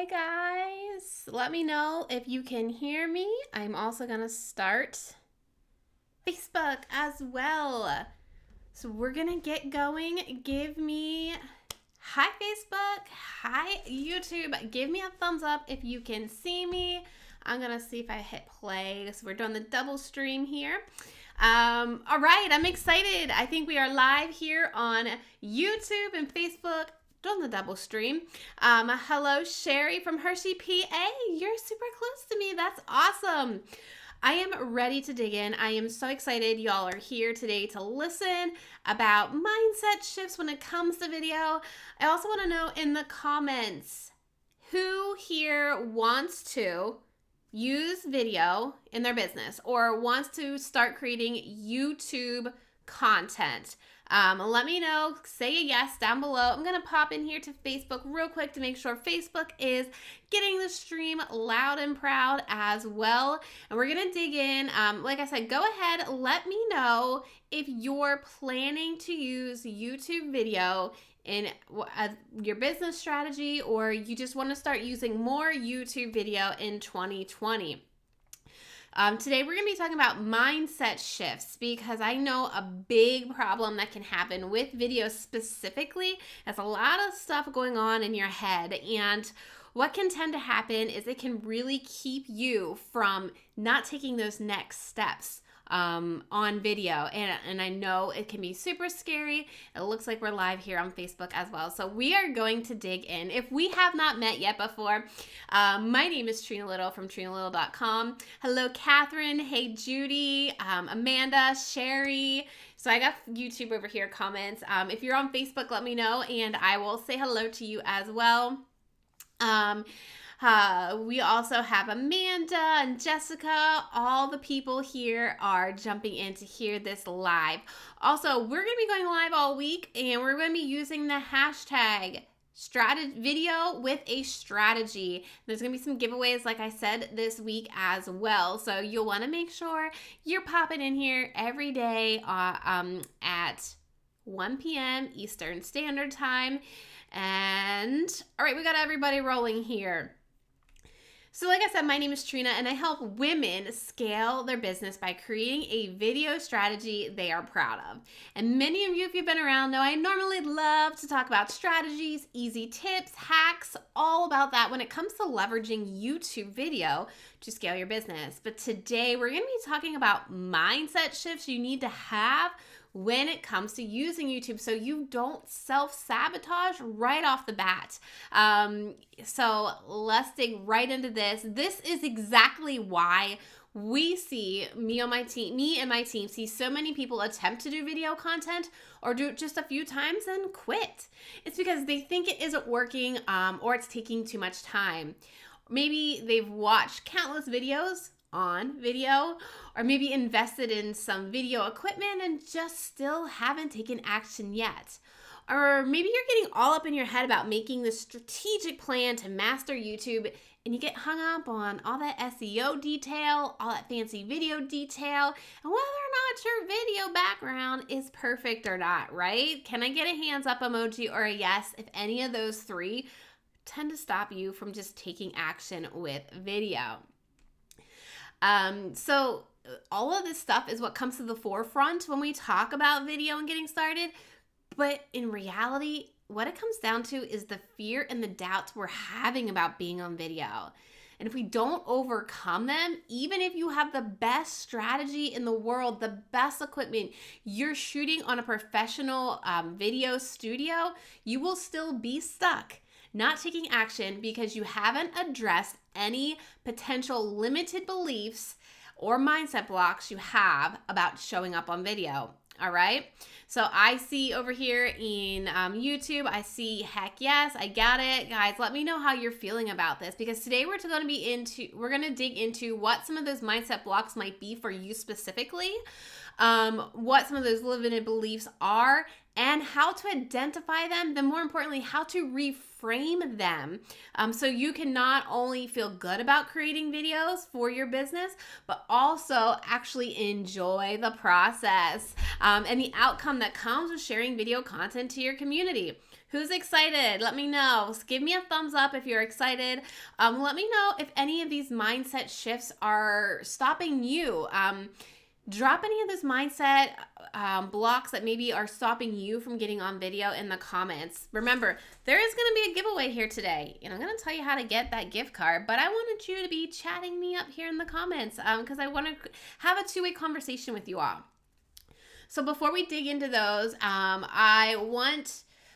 Hey guys, let me know if you can hear me. I'm also going to start Facebook as well. So we're going to get going. Give me, hi Facebook, hi YouTube. Give me a thumbs up if you can see me. I'm going to see if I hit play. So we're doing the double stream here. All right, I'm excited. I think we are live here on YouTube and Facebook. On the double stream. Hello, Sherry from Hershey, PA. You're super close to me. That's awesome. I am ready to dig in. I am so excited y'all are here today to listen about mindset shifts when it comes to video. I also want to know in the comments who here wants to use video in their business or wants to start creating YouTube content. Let me know. Say a yes down below. I'm going to pop in here to Facebook real quick to make sure Facebook is getting the stream loud and proud as well. And we're going to dig in. Like I said, go ahead. Let me know if you're planning to use YouTube video in your business strategy or you just want to start using more YouTube video in 2020. Today we're going to be talking about mindset shifts because I know a big problem that can happen with video specifically. There's a lot of stuff going on in your head, and what can tend to happen is it can really keep you from not taking those next steps on video. And I know it can be super scary. It looks like we're live here on Facebook as well. So we are going to dig in. If we have not met yet before, my name is Trina Little from TrinaLittle.com. Hello, Catherine. Hey, Judy, Amanda, Sherry. So I got YouTube over here comments. If you're on Facebook, let me know and I will say hello to you as well. We also have Amanda and Jessica. All the people here are jumping in to hear this live. Also, we're going to be going live all week and we're going to be using the hashtag video with a strategy. There's going to be some giveaways, like I said, this week as well. So you'll want to make sure you're popping in here every day at 1 p.m. Eastern Standard Time. And all right, we got everybody rolling here. So like I said, my name is Trina and I help women scale their business by creating a video strategy they are proud of. And many of you, if you've been around, know I normally love to talk about strategies, easy tips, hacks, all about that when it comes to leveraging YouTube video to scale your business. But today we're going to be talking about mindset shifts you need to have when it comes to using YouTube so you don't self-sabotage right off the bat. So let's dig right into this. This is exactly why we see me and my team see so many people attempt to do video content or do it just a few times and quit. It's because they think it isn't working or it's taking too much time. Maybe they've watched countless videos on video, or maybe invested in some video equipment and just still haven't taken action yet. Or maybe you're getting all up in your head about making this strategic plan to master YouTube and you get hung up on all that SEO detail, all that fancy video detail, and whether or not your video background is perfect or not, right? Can I get a hands up emoji or a yes if any of those three tend to stop you from just taking action with video? So all of this stuff is what comes to the forefront when we talk about video and getting started. But in reality, what it comes down to is the fear and the doubts we're having about being on video. And if we don't overcome them, even if you have the best strategy in the world, the best equipment, you're shooting on a professional video studio, you will still be stuck not taking action because you haven't addressed any potential limited beliefs or mindset blocks you have about showing up on video. All right. So I see over here in YouTube, I see heck yes, I got it. Guys, let me know how you're feeling about this because today we're going to dig into what some of those mindset blocks might be for you specifically. what some of those limited beliefs are, and how to identify them, then more importantly, how to reframe them, so you can not only feel good about creating videos for your business, but also actually enjoy the process, and the outcome that comes with sharing video content to your community. Who's excited? Let me know. Give me a thumbs up if you're excited. Let me know if any of these mindset shifts are stopping you. Drop any of those mindset blocks that maybe are stopping you from getting on video in the comments. Remember, there is going to be a giveaway here today, and I'm going to tell you how to get that gift card, but I wanted you to be chatting me up here in the comments because I want to have a two-way conversation with you all. So before we dig into those,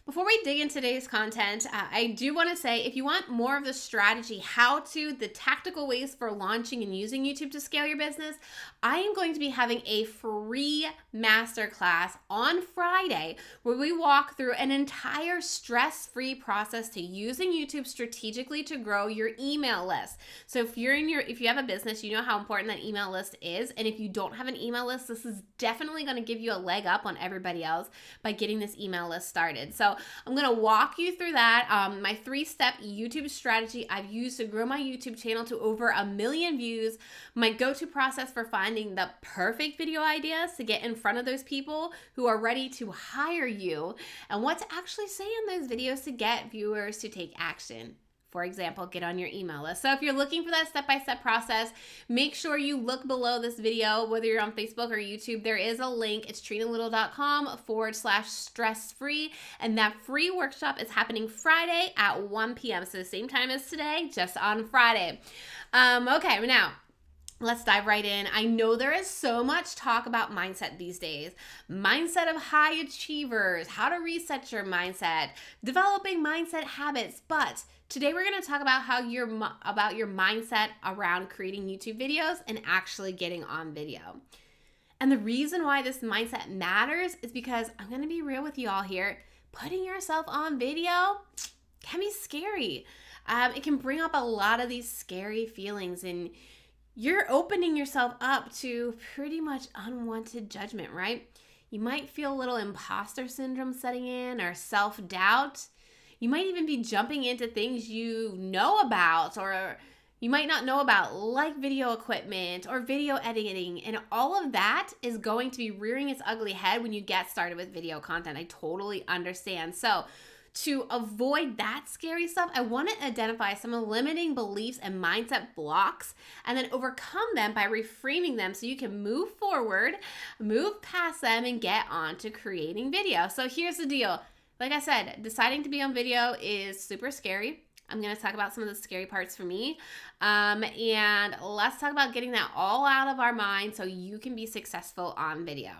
before we dig into today's content, I do want to say, if you want more of the strategy, the tactical ways for launching and using YouTube to scale your business, I am going to be having a free masterclass on Friday where we walk through an entire stress-free process to using YouTube strategically to grow your email list. So if you have a business, you know how important that email list is. And if you don't have an email list, this is definitely going to give you a leg up on everybody else by getting this email list started. So I'm going to walk you through that. My 3-step YouTube strategy I've used to grow my YouTube channel to over 1 million views, my go-to process for finding the perfect video ideas to get in front of those people who are ready to hire you, and what to actually say in those videos to get viewers to take action. For example, get on your email list. So if you're looking for that step-by-step process, make sure you look below this video, whether you're on Facebook or YouTube. There is a link. It's trinalittle.com/stress-free. And that free workshop is happening Friday at 1 p.m. So the same time as today, just on Friday. Okay, now let's dive right in. I know there is so much talk about mindset these days. Mindset of high achievers, how to reset your mindset, developing mindset habits. But today we're going to talk about about your mindset around creating YouTube videos and actually getting on video. And the reason why this mindset matters is because I'm going to be real with you all here. Putting yourself on video can be scary. It can bring up a lot of these scary feelings, and you're opening yourself up to pretty much unwanted judgment, right? You might feel a little imposter syndrome setting in, or self-doubt. You might even be jumping into things you know about, or you might not know about, like video equipment or video editing. And all of that is going to be rearing its ugly head when you get started with video content. I totally understand. So to avoid that scary stuff, I want to identify some limiting beliefs and mindset blocks, and then overcome them by reframing them so you can move forward, move past them, and get on to creating video. So here's the deal. Like I said, deciding to be on video is super scary. I'm going to talk about some of the scary parts for me. And let's talk about getting that all out of our mind so you can be successful on video.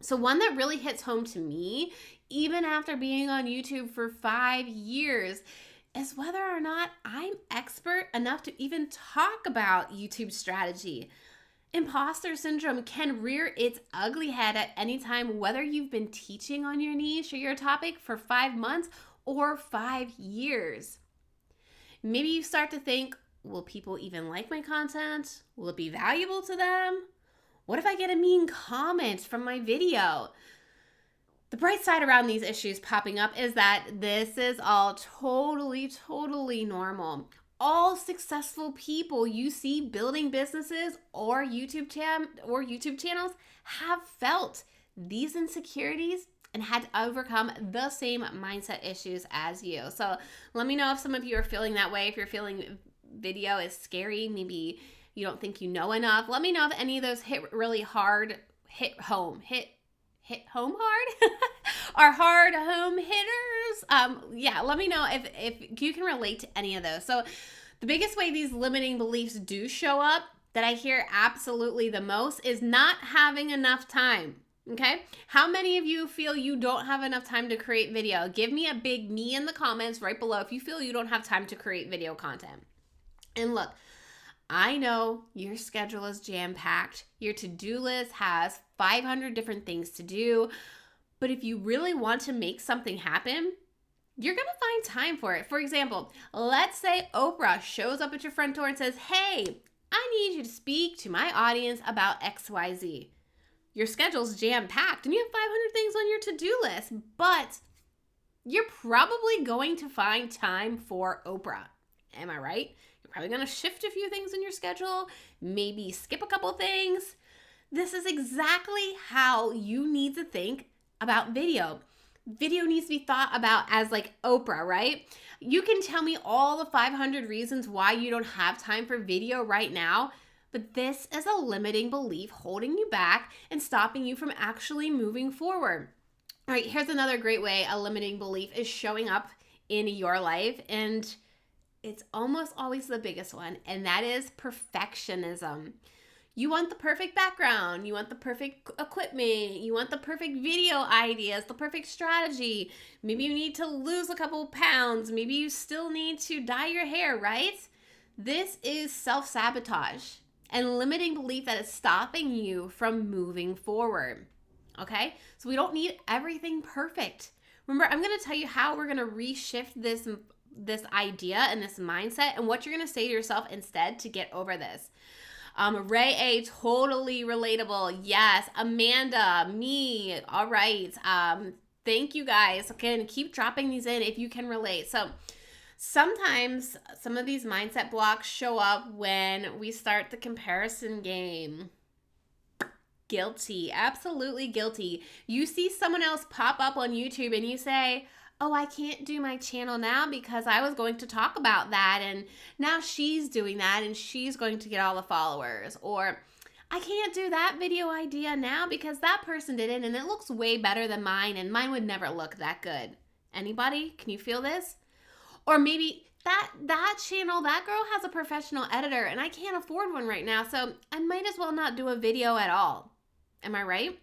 So one that really hits home to me, even after being on YouTube for 5 years, is whether or not I'm expert enough to even talk about YouTube strategy. Imposter syndrome can rear its ugly head at any time, whether you've been teaching on your niche or your topic for 5 months or 5 years. Maybe you start to think, will people even like my content? Will it be valuable to them? What if I get a mean comment from my video? The bright side around these issues popping up is that this is all totally normal. All successful people you see building businesses or YouTube channels have felt these insecurities and had to overcome the same mindset issues as you. So let me know if some of you are feeling that way. If you're feeling video is scary, maybe you don't think you know enough. Let me know if any of those hit home hard are hard home hitters. Let me know if you can relate to any of those. So the biggest way these limiting beliefs do show up, that I hear absolutely the most, is not having enough time. Okay? How many of you feel you don't have enough time to create video? Give me a big me in the comments right below if you feel you don't have time to create video content. And look, I know your schedule is jam-packed. Your to-do list has 500 different things to do. But if you really want to make something happen, you're going to find time for it. For example, let's say Oprah shows up at your front door and says, "Hey, I need you to speak to my audience about XYZ." your schedule's jam-packed and you have 500 things on your to-do list, but you're probably going to find time for Oprah. Am I right? You're probably going to shift a few things in your schedule, maybe skip a couple things. This is exactly how you need to think about video. Video needs to be thought about as like Oprah, right? You can tell me all the 500 reasons why you don't have time for video right now, but this is a limiting belief holding you back and stopping you from actually moving forward. All right, here's another great way a limiting belief is showing up in your life, and it's almost always the biggest one, and that is perfectionism. You want the perfect background, you want the perfect equipment, you want the perfect video ideas, the perfect strategy. Maybe you need to lose a couple pounds, maybe you still need to dye your hair, right? This is self-sabotage and limiting belief that is stopping you from moving forward. Okay? So we don't need everything perfect. Remember, I'm going to tell you how we're going to reshift this idea and this mindset and what you're going to say to yourself instead to get over this. Ray A, totally relatable. Yes. Amanda, me. All right. Thank you guys. Again, keep dropping these in if you can relate. So sometimes some of these mindset blocks show up when we start the comparison game. Guilty. Absolutely guilty. You see someone else pop up on YouTube and you say, oh, I can't do my channel now because I was going to talk about that and now she's doing that and she's going to get all the followers. Or I can't do that video idea now because that person did it and it looks way better than mine and mine would never look that good. Anybody? Can you feel this? Or maybe that channel, that girl has a professional editor and I can't afford one right now, so I might as well not do a video at all. Am I right?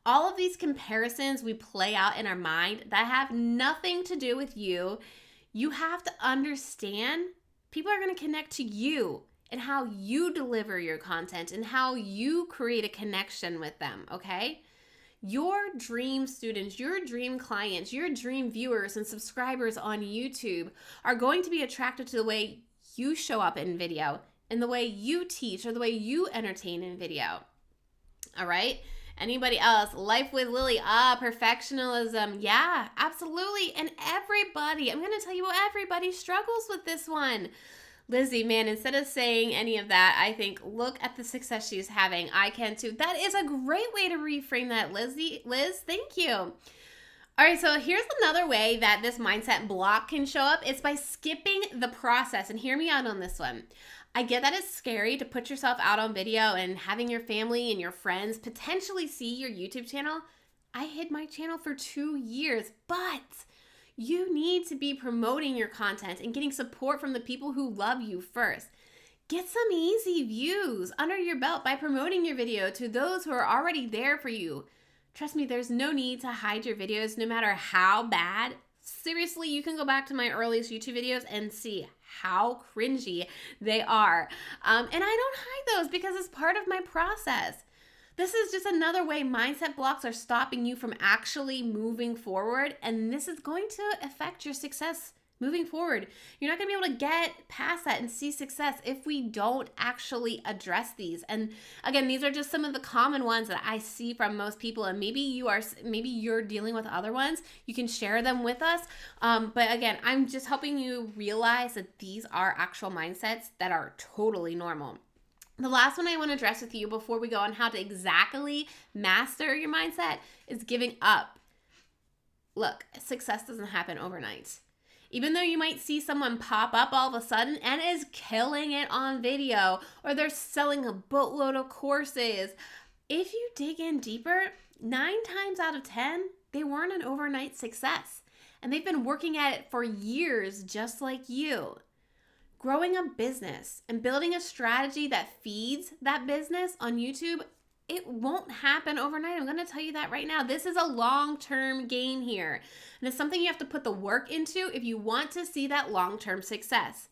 All of these comparisons we play out in our mind that have nothing to do with you. You have to understand people are going to connect to you and how you deliver your content and how you create a connection with them, okay? Your dream students, your dream clients, your dream viewers and subscribers on YouTube are going to be attracted to the way you show up in video and the way you teach or the way you entertain in video. All right? Anybody else? Life with Lily. Perfectionism. Yeah, absolutely. And everybody, I'm going to tell you, everybody struggles with this one. Lizzie, man, instead of saying any of that, I think, look at the success she's having. I can too. That is a great way to reframe that, Lizzie. Liz, thank you. All right, so here's another way that this mindset block can show up. It's by skipping the process. And hear me out on this one. I get that it's scary to put yourself out on video and having your family and your friends potentially see your YouTube channel. I hid my channel for 2 years, but you need to be promoting your content and getting support from the people who love you first. Get some easy views under your belt by promoting your video to those who are already there for you. Trust me, there's no need to hide your videos no matter how bad. Seriously, you can go back to my earliest YouTube videos and see how cringy they are. And I don't hide those because it's part of my process. This is just another way mindset blocks are stopping you from actually moving forward. And this is going to affect your success moving forward. You're not going to be able to get past that and see success if we don't actually address these. And again, these are just some of the common ones that I see from most people. And maybe you're dealing with other ones. You can share them with us. But again, I'm just helping you realize that these are actual mindsets that are totally normal. The last one I want to address with you before we go on how to exactly master your mindset is giving up. Look, success doesn't happen overnight. Even though you might see someone pop up all of a sudden and is killing it on video, or they're selling a boatload of courses, if you dig in deeper, 9 times out of 10, they weren't an overnight success. And they've been working at it for years just like you. Growing a business and building a strategy that feeds that business on YouTube, it won't happen overnight. I'm going to tell you that right now. This is a long-term game here. And it's something you have to put the work into if you want to see that long-term success.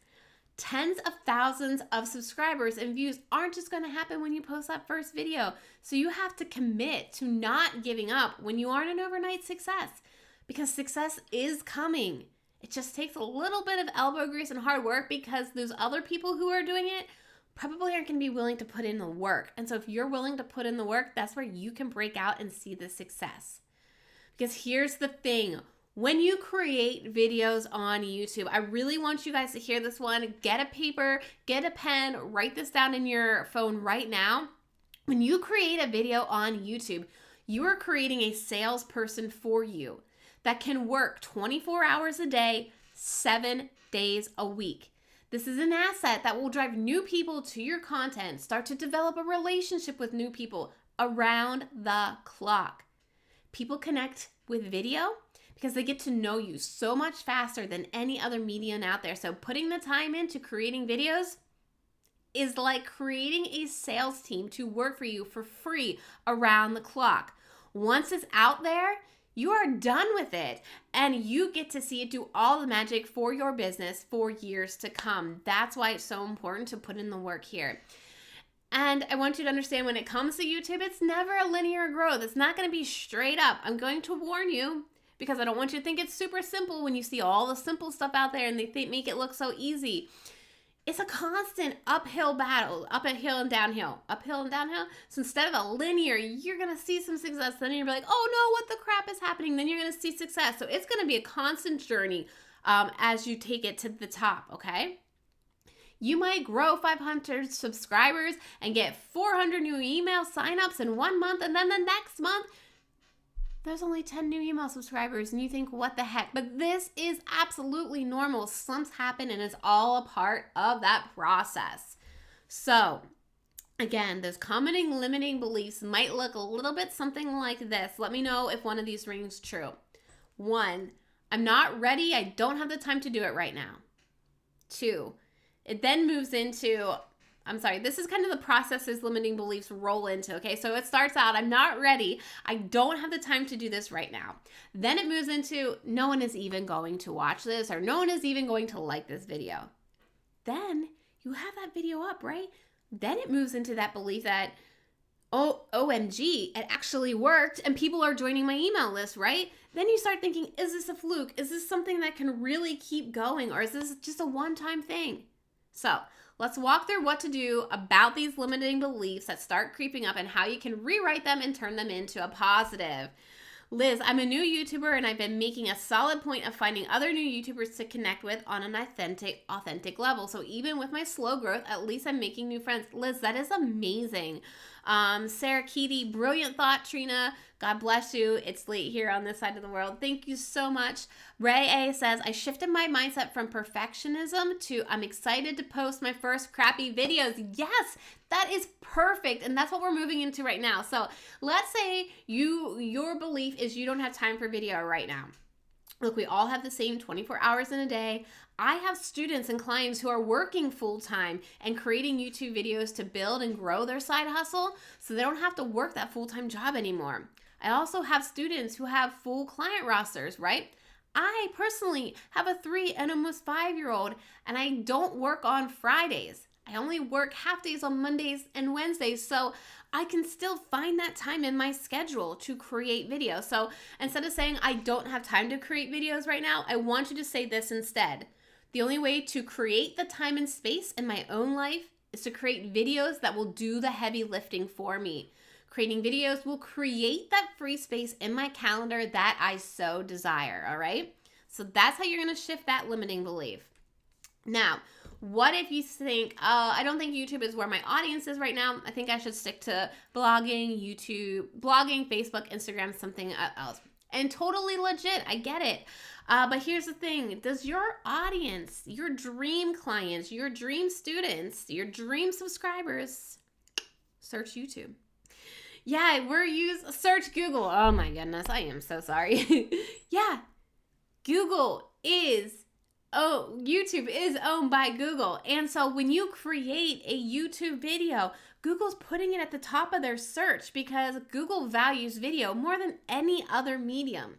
Tens of thousands of subscribers and views aren't just going to happen when you post that first video. So you have to commit to not giving up when you aren't an overnight success, because success is coming. It just takes a little bit of elbow grease and hard work because those other people who are doing it probably aren't going to be willing to put in the work. And so if you're willing to put in the work, that's where you can break out and see the success. Because here's the thing. When you create videos on YouTube, I really want you guys to hear this one. Get a paper, get a pen, write this down in your phone right now. When you create a video on YouTube, you are creating a salesperson for you that can work 24 hours a day, 7 days a week. This is an asset that will drive new people to your content, start to develop a relationship with new people around the clock. People connect with video because they get to know you so much faster than any other medium out there. So putting the time into creating videos is like creating a sales team to work for you for free around the clock. Once it's out there, you are done with it and you get to see it do all the magic for your business for years to come. That's why it's so important to put in the work here. And I want you to understand when it comes to YouTube, it's never a linear growth. It's not going to be straight up. I'm going to warn you because I don't want you to think it's super simple when you see all the simple stuff out there and they make it look so easy. It's a constant uphill battle, uphill and downhill. So instead of a linear, you're going to see some success. Then you're like, oh no, what the crap is happening? Then you're going to see success. So it's going to be a constant journey as you take it to the top, okay? You might grow 500 subscribers and get 400 new email signups in 1 month. And then the next month, there's only 10 new email subscribers and you think, what the heck? But this is absolutely normal. Slumps happen and it's all a part of that process. So again, those common limiting beliefs might look a little bit something like this. Let me know if one of these rings true. 1, I'm not ready. I don't have the time to do it right now. 2, it then moves into, this is kind of the processes limiting beliefs roll into, okay? So it starts out, I'm not ready. I don't have the time to do this right now. Then it moves into, no one is even going to watch this or no one is even going to like this video. Then you have that video up, right? Then it moves into that belief that, oh, OMG, it actually worked and people are joining my email list, right? Then you start thinking, is this a fluke? Is this something that can really keep going or is this just a one-time thing? So let's walk through what to do about these limiting beliefs that start creeping up and how you can rewrite them and turn them into a positive. Liz, I'm a new YouTuber and I've been making a solid point of finding other new YouTubers to connect with on an authentic level. So even with my slow growth, at least I'm making new friends. Liz, that is amazing. Sarah Keaty, brilliant thought, Trina. God bless you. It's late here on this side of the world. Thank you so much. Ray A says, I shifted my mindset from perfectionism to I'm excited to post my first crappy videos. Yes, that is perfect. And that's what we're moving into right now. So let's say your belief is you don't have time for video right now. Look, we all have the same 24 hours in a day. I have students and clients who are working full-time and creating YouTube videos to build and grow their side hustle so they don't have to work that full-time job anymore. I also have students who have full client rosters, right? I personally have a 3 and almost 5-year-old and I don't work on Fridays. I only work half days on Mondays and Wednesdays, so I can still find that time in my schedule to create videos. So instead of saying I don't have time to create videos right now, I want you to say this instead. The only way to create the time and space in my own life is to create videos that will do the heavy lifting for me. Creating videos will create that free space in my calendar that I so desire, all right? So that's how you're gonna shift that limiting belief. Now, what if you think, I don't think YouTube is where my audience is right now. I think I should stick to blogging, Facebook, Instagram, something else. And totally legit, I get it. But here's the thing. Does your audience, your dream clients, your dream students, your dream subscribers search YouTube? Yeah, search Google. Oh my goodness, I am so sorry. Yeah, YouTube is owned by Google. And so when you create a YouTube video, Google's putting it at the top of their search because Google values video more than any other medium.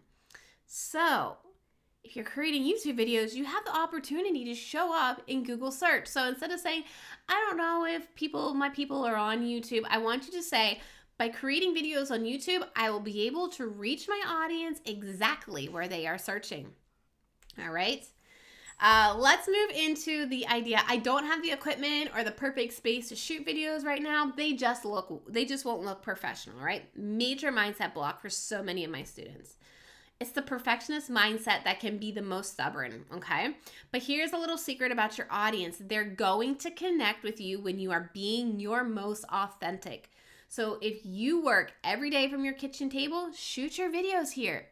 So if you're creating YouTube videos, you have the opportunity to show up in Google search. So instead of saying, I don't know if my people are on YouTube, I want you to say, by creating videos on YouTube, I will be able to reach my audience exactly where they are searching. All right. Let's move into the idea. I don't have the equipment or the perfect space to shoot videos right now. They just won't look professional, right? Major mindset block for so many of my students. It's the perfectionist mindset that can be the most stubborn, okay? But here's a little secret about your audience. They're going to connect with you when you are being your most authentic. So if you work every day from your kitchen table, shoot your videos here.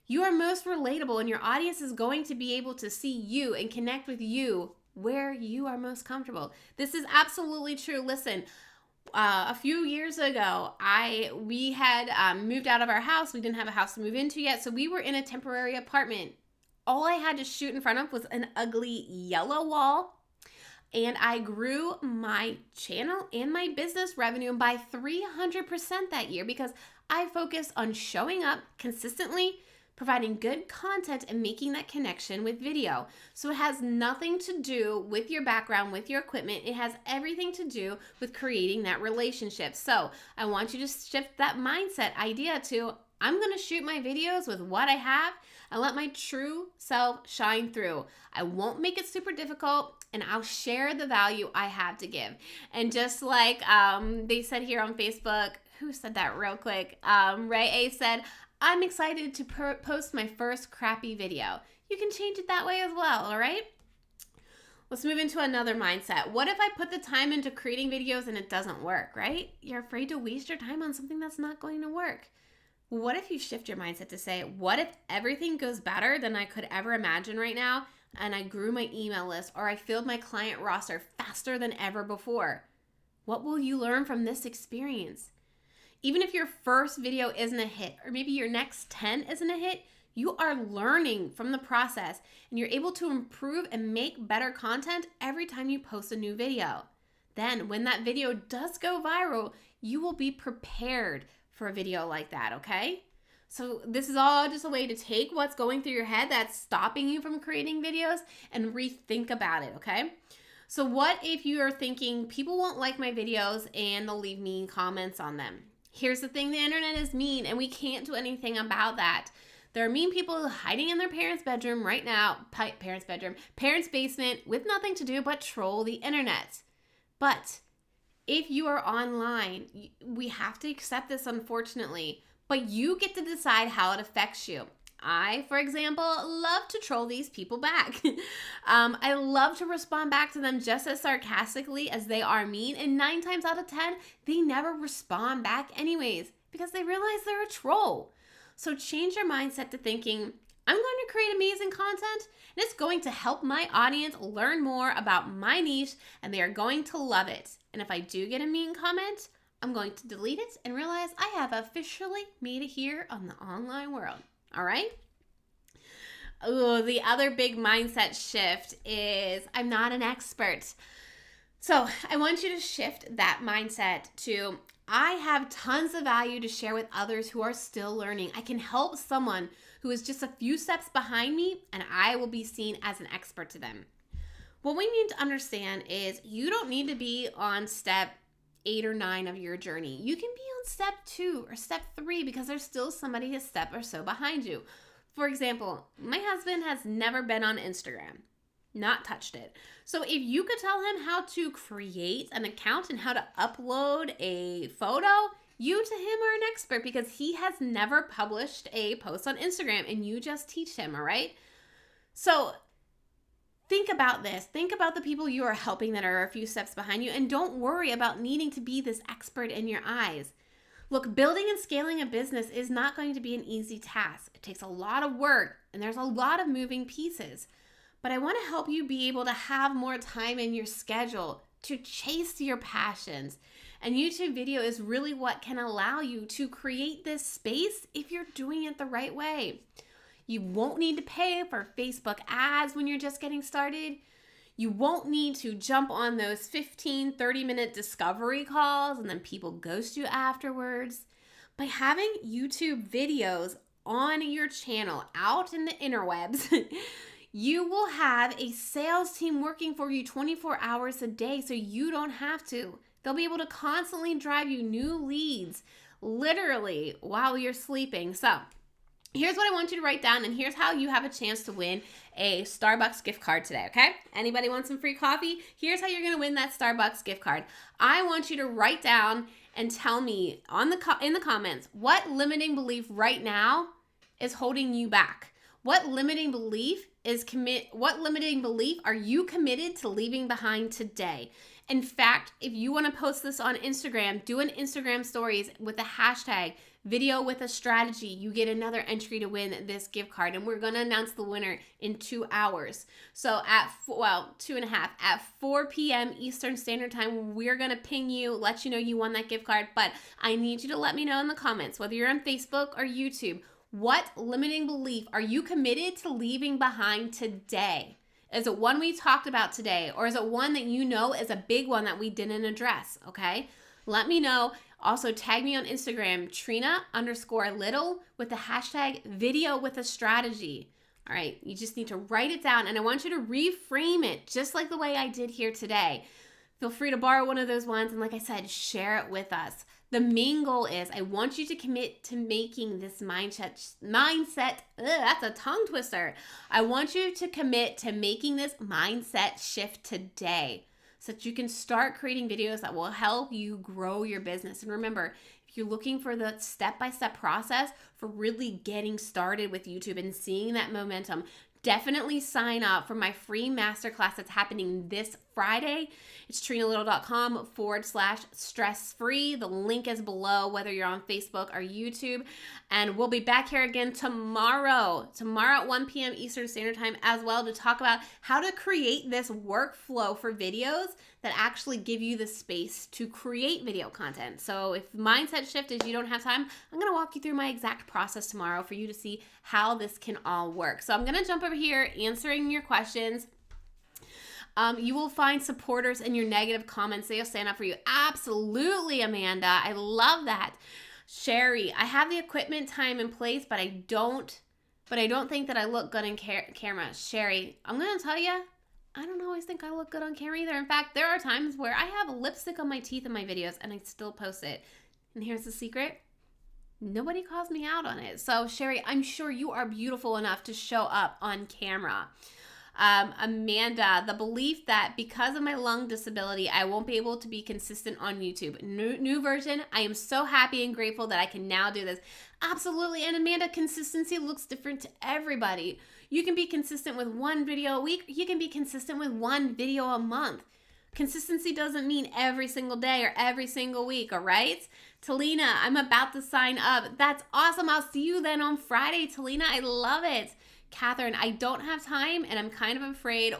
You are most relatable, and your audience is going to be able to see you and connect with you where you are most comfortable. This is absolutely true. Listen, a few years ago, we had moved out of our house. We didn't have a house to move into yet, so we were in a temporary apartment. All I had to shoot in front of was an ugly yellow wall, and I grew my channel and my business revenue by 300% that year because I focused on showing up consistently, providing good content, and making that connection with video. So it has nothing to do with your background, with your equipment. It has everything to do with creating that relationship. So I want you to shift that mindset idea to, I'm gonna shoot my videos with what I have and let my true self shine through. I won't make it super difficult, and I'll share the value I have to give. And just like they said here on Facebook, who said that real quick? Ray A said, I'm excited to post my first crappy video. You can change it that way as well, all right? Let's move into another mindset. What if I put the time into creating videos and it doesn't work, right? You're afraid to waste your time on something that's not going to work. What if you shift your mindset to say, what if everything goes better than I could ever imagine right now, and I grew my email list, or I filled my client roster faster than ever before? What will you learn from this experience? Even if your first video isn't a hit, or maybe your next 10 isn't a hit, you are learning from the process, and you're able to improve and make better content every time you post a new video. Then when that video does go viral, you will be prepared for a video like that, okay? So this is all just a way to take what's going through your head that's stopping you from creating videos and rethink about it, okay? So what if you are thinking, people won't like my videos and they'll leave mean comments on them? Here's the thing, the internet is mean, and we can't do anything about that. There are mean people hiding in their parents' bedroom right now, parents' basement, with nothing to do but troll the internet. But if you are online, we have to accept this, unfortunately, but you get to decide how it affects you. I, for example, love to troll these people back. I love to respond back to them just as sarcastically as they are mean, and 9 times out of 10, they never respond back anyways because they realize they're a troll. So change your mindset to thinking, I'm going to create amazing content, and it's going to help my audience learn more about my niche, and they are going to love it. And if I do get a mean comment, I'm going to delete it and realize I have officially made it here on the online world. All right? Oh, the other big mindset shift is I'm not an expert. So I want you to shift that mindset to I have tons of value to share with others who are still learning. I can help someone who is just a few steps behind me, and I will be seen as an expert to them. What we need to understand is you don't need to be on step 8 or 9 of your journey. You can be on step 2 or step 3 because there's still somebody a step or so behind you. For example, my husband has never been on Instagram, not touched it. So if you could tell him how to create an account and how to upload a photo, you to him are an expert because he has never published a post on Instagram and you just teach him, all right? So think about this. Think about the people you are helping that are a few steps behind you, and don't worry about needing to be this expert in your eyes. Look, building and scaling a business is not going to be an easy task. It takes a lot of work, and there's a lot of moving pieces. But I want to help you be able to have more time in your schedule to chase your passions. And YouTube video is really what can allow you to create this space if you're doing it the right way. You won't need to pay for Facebook ads when you're just getting started. You won't need to jump on those 15, 30-minute discovery calls and then people ghost you afterwards. By having YouTube videos on your channel out in the interwebs, you will have a sales team working for you 24 hours a day so you don't have to. They'll be able to constantly drive you new leads literally while you're sleeping. So here's what I want you to write down, and here's how you have a chance to win a Starbucks gift card today, okay? Anybody want some free coffee? Here's how you're gonna win that Starbucks gift card. I want you to write down and tell me in the comments what limiting belief right now is holding you back. What limiting belief are you committed to leaving behind today? In fact, if you want to post this on Instagram, do an Instagram stories with the hashtag video with a strategy. You get another entry to win this gift card, and we're going to announce the winner in 2 hours. So at 2.5 at 4 p.m. Eastern Standard Time, we're going to ping you, let you know you won that gift card. But I need you to let me know in the comments, whether you're on Facebook or YouTube, what limiting belief are you committed to leaving behind today? Is it one we talked about today, or is it one that you know is a big one that we didn't address? Okay, let me know. Also, tag me on Instagram, Trina_Little, with the hashtag video with a strategy. All right, you just need to write it down, and I want you to reframe it just like the way I did here today. Feel free to borrow one of those ones, and like I said, share it with us. The main goal is I want you to commit to making this mindset, that's a tongue twister. I want you to commit to making this mindset shift today so that you can start creating videos that will help you grow your business. And remember, if you're looking for the step-by-step process for really getting started with YouTube and seeing that momentum, definitely sign up for my free masterclass that's happening this Friday. It's trinalittle.com/stress-free. The link is below, whether you're on Facebook or YouTube. And we'll be back here again tomorrow at 1 p.m. Eastern Standard Time as well, to talk about how to create this workflow for videos that actually give you the space to create video content. So if mindset shift is you don't have time, I'm going to walk you through my exact process tomorrow for you to see how this can all work. So I'm going to jump over here answering your questions. You will find supporters in your negative comments. They'll stand up for you. Absolutely, Amanda. I love that. Sherry, I have the equipment time in place, but I don't think that I look good in camera. Sherry, I'm going to tell you, I don't always think I look good on camera either. In fact, there are times where I have lipstick on my teeth in my videos and I still post it. And here's the secret. Nobody calls me out on it. So Sherry, I'm sure you are beautiful enough to show up on camera. Amanda, the belief that because of my lung disability, I won't be able to be consistent on YouTube. New version. I am so happy and grateful that I can now do this. Absolutely. And Amanda, consistency looks different to everybody. You can be consistent with one video a week. You can be consistent with one video a month. Consistency doesn't mean every single day or every single week, all right? Talina, I'm about to sign up. That's awesome. I'll see you then on Friday, Talina. I love it. Catherine, I don't have time and I'm kind of afraid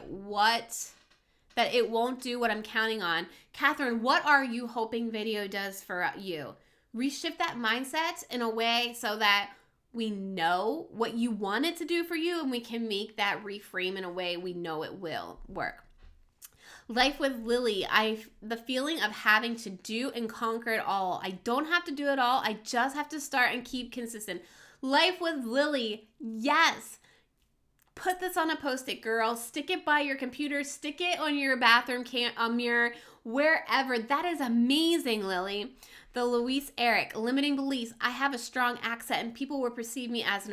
that it won't do what I'm counting on. Catherine, what are you hoping video does for you? Reshift that mindset in a way so that we know what you want it to do for you and we can make that reframe in a way we know it will work. Life with Lily, the feeling of having to do and conquer it all. I don't have to do it all. I just have to start and keep consistent. Life with Lily, yes. Put this on a Post-it, girl. Stick it by your computer. Stick it on your bathroom mirror, wherever. That is amazing, Lily. The Luis Eric, limiting beliefs. I have a strong accent and people will perceive me as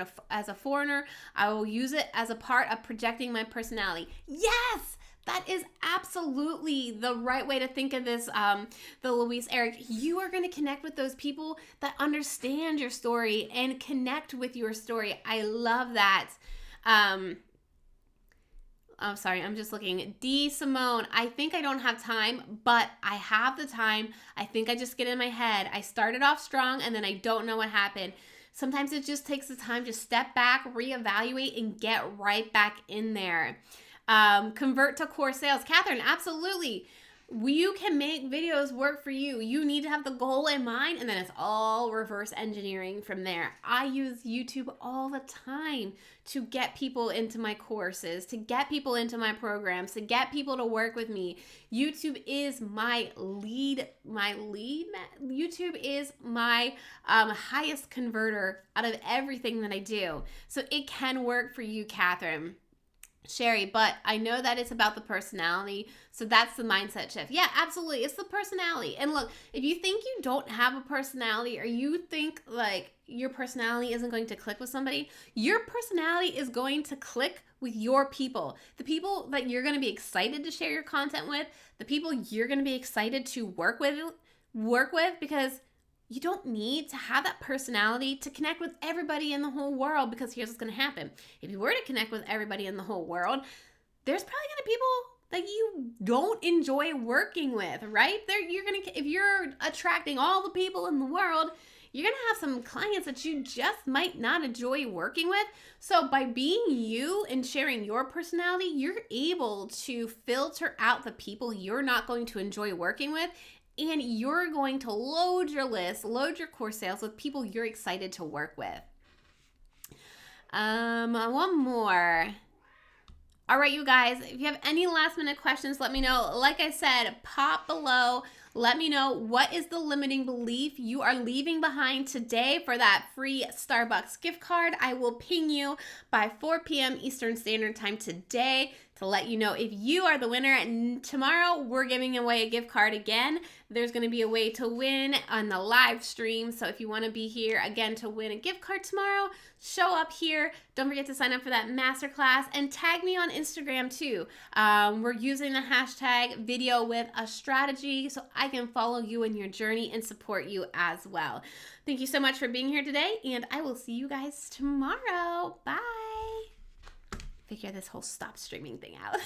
a foreigner. I will use it as a part of projecting my personality. Yes! That is absolutely the right way to think of this, the Luis Eric. You are going to connect with those people that understand your story and connect with your story. I love that. I'm sorry, I'm just looking. D. Simone, I think I don't have time, but I have the time. I think I just get in my head. I started off strong and then I don't know what happened. Sometimes it just takes the time to step back, reevaluate, and get right back in there. Convert to core sales. Catherine, absolutely. You can make videos work for you. You need to have the goal in mind, and then it's all reverse engineering from there. I use YouTube all the time to get people into my courses, to get people into my programs, to get people to work with me. YouTube is my lead. YouTube is my highest converter out of everything that I do. So it can work for you, Catherine. Sherry, but I know that it's about the personality. So that's the mindset shift. Yeah, absolutely. It's the personality. And look, if you think you don't have a personality or you think like your personality isn't going to click with somebody, your personality is going to click with your people. The people that you're going to be excited to share your content with, the people you're going to be excited to work with because you don't need to have that personality to connect with everybody in the whole world, because here's what's going to happen. If you were to connect with everybody in the whole world, there's probably going to be people that you don't enjoy working with, right? If you're attracting all the people in the world, you're going to have some clients that you just might not enjoy working with. So by being you and sharing your personality, you're able to filter out the people you're not going to enjoy working with, and you're going to load your list, load your course sales with people you're excited to work with. One more. All right, you guys, if you have any last minute questions, let me know. Like I said, pop below. Let me know, what is the limiting belief you are leaving behind today for that free Starbucks gift card. I will ping you by 4 p.m. Eastern Standard Time today to let you know if you are the winner. And tomorrow we're giving away a gift card again. There's going to be a way to win on the live stream. So if you want to be here again to win a gift card tomorrow, show up here. Don't forget to sign up for that masterclass and tag me on Instagram too. We're using the hashtag video with a strategy so I can follow you in your journey and support you as well. Thank you so much for being here today, and I will see you guys tomorrow. Bye. Figure this whole stop streaming thing out.